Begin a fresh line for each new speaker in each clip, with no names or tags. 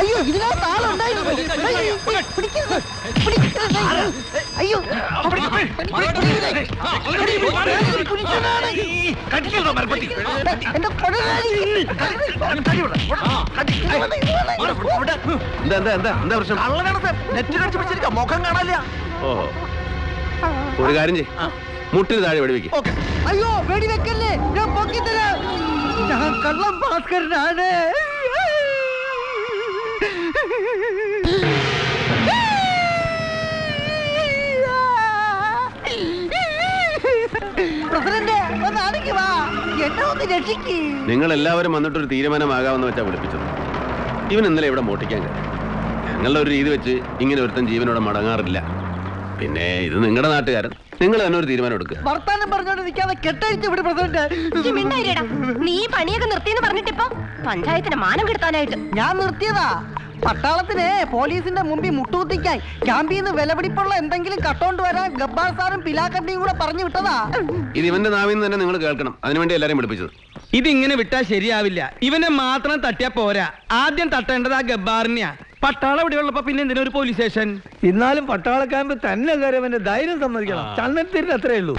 അയ്യോ ഇതിനകത്ത് ആളുണ്ടായിരുന്നു. അയ്യോ
എന്താ പ്രശ്നം?
നെറ്റ് കടിച്ചു പിടിച്ചിരിക്കാം, മുഖം കാണാനില്ല.
ഓഹോ, ഒരു കാര്യം ചെയ്യ്, മുട്ടിന് താഴെ വെടിവെക്ക്.
അയ്യോ വെടിവെക്കല്ലേ, ഞാൻ പൊക്കിത്തരാം. ഞാൻ കള്ളം ഭാസ്കരനാണ്.
നിങ്ങൾ എല്ലാവരും വന്നിട്ടൊരു തീരുമാനമാകാമെന്ന് വെച്ചാ വിളിപ്പിച്ചത്. ഇവൻ ഇന്നലെ ഇവിടെ മോട്ടിക്കാൻ കഴിയും. ഞങ്ങളുടെ ഒരു രീതി വെച്ച് ഇങ്ങനെ ഒരുത്തൻ ജീവനോടെ മടങ്ങാറില്ല. പിന്നെ ഇത് നിങ്ങളുടെ നാട്ടുകാരൻ, നിങ്ങൾ തന്നെ ഒരു തീരുമാനം എടുക്കുക.
വർത്താനം പറഞ്ഞോണ്ട് നിൽക്കാതെ കെട്ടഴിച്ചു വിട് പ്രസിഡന്റ്.
നീ പണിയൊക്കെ നിർത്തിയെന്ന് പറഞ്ഞിട്ടിപ്പോ പഞ്ചായത്തിന് മാനം കെടുത്താനായിട്ട്.
ഞാൻ നിർത്തിയതാ. പട്ടാളത്തിന് പോലീസിന്റെ മുമ്പിൽ മുട്ടുകുത്തിക്കാൻ ക്യാമ്പിൽ നിന്ന് വിലപിടിപ്പുള്ള എന്തെങ്കിലും കട്ടോണ്ട് വരാൻ ഗബ്ബാർ സാറും പിലാക്കണ്ടിയും കൂടെ പറഞ്ഞു വിട്ടതാ.
ഇത് ഇവന്റെ നാവിൽ തന്നെ നിങ്ങൾ കേൾക്കണം. അതിനുവേണ്ടി എല്ലാരെയും വിളിപ്പിച്ചത്.
ഇതിങ്ങനെ വിട്ടാൽ ശരിയാവില്ല. ഇവനെ മാത്രം തട്ടിയാ പോരാ, ആദ്യം തട്ടേണ്ടത് ആ ഗബ്ബാറിനെയാ. പട്ടാളം ഇവിടെ ഉള്ളപ്പോ പിന്നെ എന്തിനാ ഒരു പോലീസ് സ്റ്റേഷൻ?
എന്നാലും പട്ടാള ക്യാമ്പ് തന്നെ കയറി അവന്റെ ധൈര്യം സമ്മതിക്കണം. ചന്ദനത്തിന് അത്രേ ഉള്ളൂ.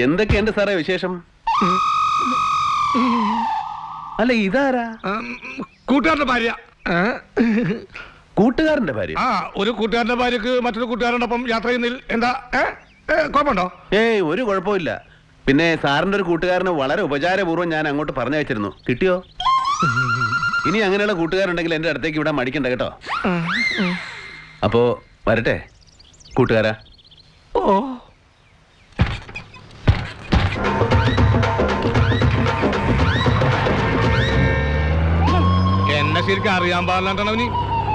എന്തൊക്കെയുണ്ട് സാറേ വിശേഷം? അല്ല ഇതാരാ?
കൂട്ടുകാരന്റെ ഭാര്യ.
കൂട്ടുകാരന്റെ ഭാര്യ?
ആ, ഒരു കൂട്ടുകാരന്റെ ഭാര്യക്ക് മറ്റൊരു കൂട്ടുകാരനോടൊപ്പം യാത്ര ചെയ്യുന്നതിൽ എന്താ കുഴപ്പമുണ്ടോ?
ഏയ്, ഒരു കുഴപ്പമില്ല. പിന്നെ സാറിന്റെ ഒരു കൂട്ടുകാരന് വളരെ ഉപചാരപൂർവ്വം ഞാൻ അങ്ങോട്ട് പറഞ്ഞയച്ചിരുന്നു. കിട്ടിയോ? ഇനി അങ്ങനെയുള്ള കൂട്ടുകാരുണ്ടെങ്കിൽ എന്റെ അടുത്തേക്ക് ഇവിടെ മടിക്കണ്ട കേട്ടോ. അപ്പോ വരട്ടെ കൂട്ടുകാരാ.
ഓ,
എന്നെ ശരിക്കും അറിയാൻ പാടില്ലാണ്ടാണ് അവന്.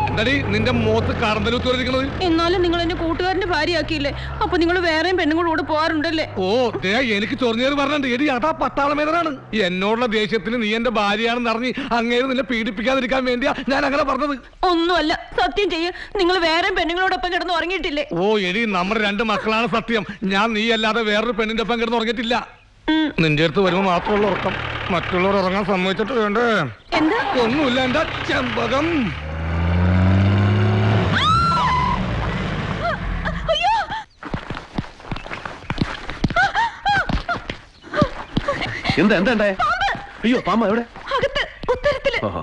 എന്താടി നിന്റെ മുഖത്ത് കറന്തലൂത്ത് വന്നിരിക്കുന്നത്?
എന്നാലും നിങ്ങൾ എന്നെ കൂട്ടുകാരന്റെ ഭാര്യയാക്കിയില്ലേ, അപ്പൊ നിങ്ങൾ വേറെയും പെണ്ണുങ്ങളോട് പോകാറുണ്ടല്ലേ?
ഓ, എനിക്ക് ചൊറിഞ്ഞേര് പറഞ്ഞിട്ടുണ്ട്. എടി അതാ പട്ടാളമേതനാണ്. എന്നോടുള്ള ദേഷ്യത്തിന് നീ എന്റെ ഭാര്യയാണെന്ന് അറിഞ്ഞ് അങ്ങേര് നിന്നെ പീഡിപ്പിക്കാതിരിക്കാൻ വേണ്ടിയാ ഞാൻ അങ്ങനെ പറഞ്ഞത്.
ഒന്നുമല്ല, സത്യം ചെയ്യ്, നിങ്ങൾ വേറെയും പെണ്ണുങ്ങളോടൊപ്പം കിടന്ന് ഉറങ്ങിയിട്ടില്ലേ?
ഓ എടി, നമ്മുടെ 2 മക്കളാണ് സത്യം. ഞാൻ നീ അല്ലാതെ വേറൊരു പെണ്ണിന്റെ ഒപ്പം കിടന്ന് ഉറങ്ങിയിട്ടില്ല. നിന്റെ അടുത്ത് വരുമ്പോ മാത്രമുള്ള ഉറക്കം, മറ്റുള്ളവർ ഉറങ്ങാൻ സമ്മതിച്ചിട്ട് വേണ്ടേ?
എന്താ?
ഒന്നുമില്ല എന്റെ ചെമ്പകം.
എന്താ എന്താ ഉണ്ടായേ? അയ്യോ, പാമ്പ എവിടെ?
അകത്ത് ഉത്തരത്തില്.
ഓഹോ.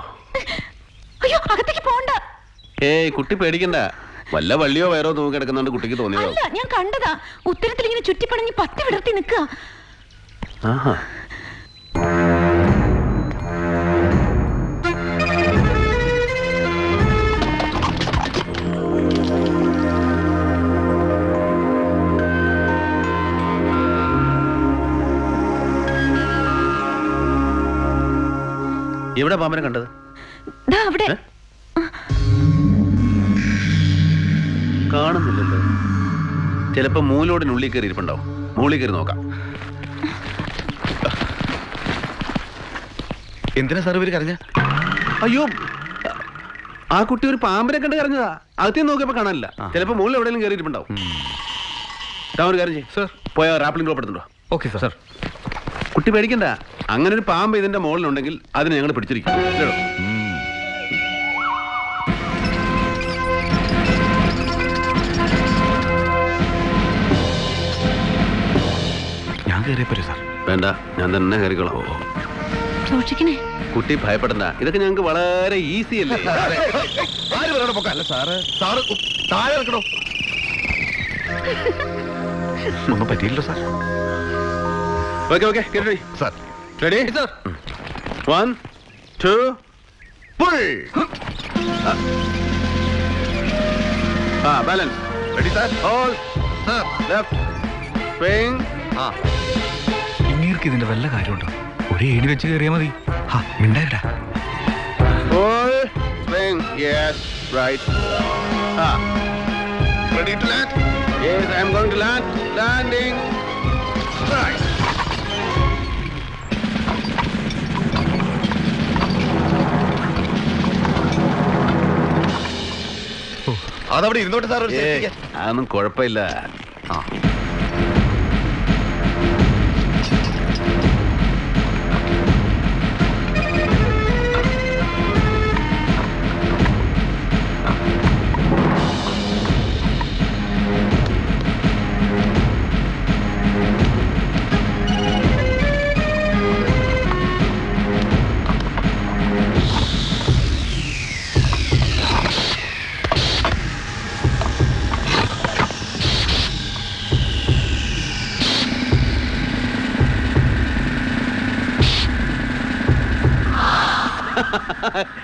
അയ്യോ, അകത്തേക്ക് പോണ്ട.
ഏയ്, കുട്ടി പേടിക്കണ്ട. വല്ല വള്ളിയോ വയറോ തൂങ്ങി കിടക്കുന്നുണ്ട് കുട്ടിക്ക് തോന്നിയോ?
അല്ല, ഞാൻ കണ്ടതാ. ഉത്തരത്തിൽ ഇങ്ങനെ ചുറ്റിപ്പണഞ്ഞ് പത്തി വിടർത്തി നിൽക്കുക.
ആഹാ. എവിടെ പാമ്പനെ കണ്ടത്?
അവിടെ
കാണുന്നില്ലല്ലോ. ചിലപ്പോ മൂലോടിനുള്ളിൽ കയറി ഇരിപ്പുണ്ടാവും. മൂളിൽ കയറി നോക്കാം.
എന്തിനാ സാർ ഇവര് കരഞ്ഞ?
അയ്യോ, ആ കുട്ടി ഒരു പാമ്പിനെ കണ്ട് കരഞ്ഞതാ. അകത്തേക്ക് നോക്കിയപ്പോ കാണാനില്ല. ചിലപ്പോ മുകളിൽ എവിടെയെങ്കിലും കയറി ഇരിപ്പുണ്ടാവും. താൻ ഒരു കാര്യം ചെയ്യും, പോയ റാപ്ലിംഗ് ഡ്രോപ്പ് എടുത്തുണ്ടോ?
Okay sir.
കുട്ടി പേടിക്കണ്ട. അങ്ങനെ ഒരു പാമ്പ് ഇതിന്റെ മുകളിലുണ്ടെങ്കിൽ അതിനെ ഞങ്ങൾ പിടിച്ചിരിക്കും.
ഞാൻ കയറിയ പോരെ സാർ?
വേണ്ട, ഞാൻ തന്നെ കയറിക്കോളാം.
സൂക്ഷിക്കണേ.
കുട്ടി ഭയപ്പെടണ്ട. ഇതൊക്കെ ഞങ്ങൾക്ക് വളരെ ഈസി അല്ലേ?
അല്ല സാറ്, സാറ് താഴെ ഇറക്കണോ? ഒന്നും പറ്റിയില്ലോ sir.
Okay okay, ready
sir.
Ready sir. 1 2 pull. Balance. Ready sir. Hold. Left swing.
ഇങ്ങേർക്ക് ഇതിന്റെ വല്ല കാര്യമുണ്ടോ? ഒരു ഏണി വെച്ച് കയറിയാ മതി. മിണ്ടായിട്ടാ.
Full swing. Yes, right.
Ready to land?
Yes, I'm going to land. Landing. Right.
അതവിടെ ഇരുന്നോട്ട് സാർ ഒരു
ഏയ്,
സേഫ്റ്റിക്ക്.
അതൊന്നും കുഴപ്പമില്ല.
ആ.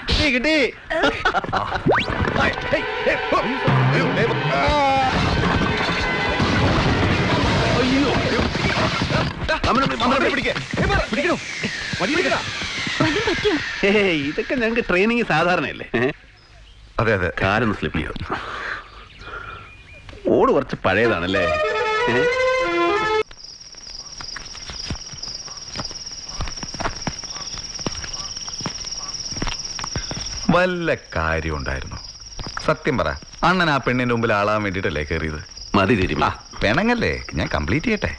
കിട്ടി കിട്ടി. ഏയ്, ഇതൊക്കെ ഞങ്ങൾക്ക് ട്രെയിനിങ് സാധാരണയല്ലേ.
അതെ അതെ.
കാലൊന്ന് സ്ലിപ്പ് ചെയ്യും. ഓട് കുറച്ച് പഴയതാണല്ലേ.
വല്ല കാര്യം ഉണ്ടായിരുന്നു. സത്യം പറ, അണ്ണൻ ആ പെണ്ണിന്റെ മുമ്പിൽ ആളാൻ വേണ്ടിട്ടല്ലേ കയറിയത്?
മതി തിരുമ.
പെണങ്ങല്ലേ, ഞാൻ കംപ്ലീറ്റ് ചെയ്യട്ടെ.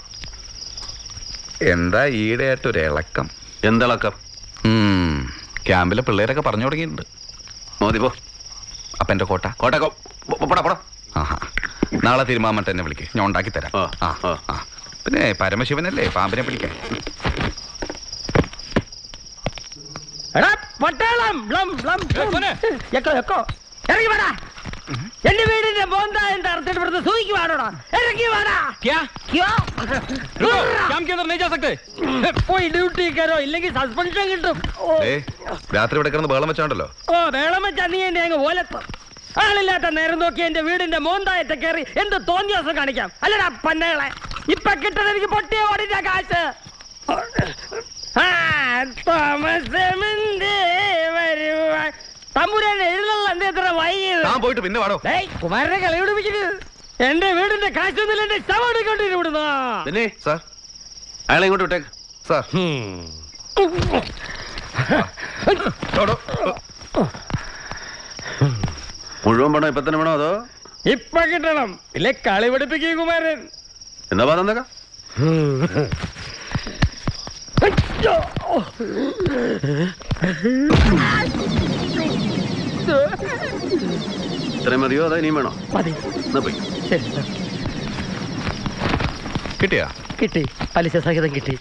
എന്താ ഈടെയായിട്ടൊരു ഇളക്കം?
എന്തിളക്കം?
ക്യാമ്പിലെ പിള്ളേരൊക്കെ പറഞ്ഞു തുടങ്ങിയിട്ടുണ്ട്.
മോദി പോ.
അപ്പൊ എന്റെ കോട്ട
കോട്ടക്കോ പോടാ പോടാ.
ആഹാ, നാളെ തിരുമാമട്ട് എന്നെ വിളിക്ക്, ഞാൻ ഉണ്ടാക്കി തരാം.
ആ,
ആ
ആ.
ആ. പിന്നെ പരമശിവനല്ലേ പാമ്പിനെ പിടിക്കാൻ.
എടാ പട്ടാളം ബ്ലം, ബ്ലം, ബ്ലം. എക്കോ എക്കോ ഇറങ്ങി വേടാ. എന്റെ വീടിന്റെ മോന്തായം തറത്തിട്ട് ഇവിടുന്ന് സൂയിക്ക് വാടോടാ. ഇറങ്ങി വേടാ. പോയി ഡ്യൂട്ടി കയറോ, ഇല്ലെങ്കിൽ സസ്പെൻഷൻ കിട്ടും.
രാത്രി ഇവിടെ കിടന്ന് ബഹളം വെച്ചാണ്ടല്ലോ.
ഓ വേളം വെച്ചാ നീ എന്നെ അങ്ങ് ഓലത്തും. ആളില്ലാത്ത നേരം നോക്കി എന്റെ വീടിന്റെ മോന്തായത്തെ കയറി എന്ത് തോന്നിയ ദിവസം കാണിക്കാം. അല്ലടാ പന്നകളെ, ഇപ്പൊ കിട്ടുന്ന എനിക്ക് പൊട്ടിയ ഓടിന്റെ കാശ്. തമ്പുരാൻ എഴുന്നള്ള എന്ത് എത്ര വൈകിയത്.
ഞാൻ പോയിട്ട് പിന്നെ വാടോ.
കുമാരനെ കളി പിടിപ്പിക്കരുത്. എന്റെ വീടിന്റെ കാശൊന്നുമില്ല, എന്റെ ശവം എടുക്കൊണ്ടിരുന്നു ഇവിടുന്ന്.
പിന്നെ
സാർ,
അയാളെ ഇങ്ങോട്ട് വിട്ടേക്ക്.
സാർ
മുഴുവൻ വേണോ ഇപ്പൊ തന്നെ വേണോ അതോ?
ഇപ്പൊ കിട്ടണം, ഇല്ലേ കളി പിടിപ്പിക്കും കുമാരൻ.
എന്താ പറഞ്ഞേക്ക? ഇത്രയും മതിയോ അതോ ഇനിയും വേണോ?
മതി.
എന്നാ പോയി.
ശരി സാർ.
കിട്ടിയാ?
കിട്ടി, പലിശ സഹിതം കിട്ടി.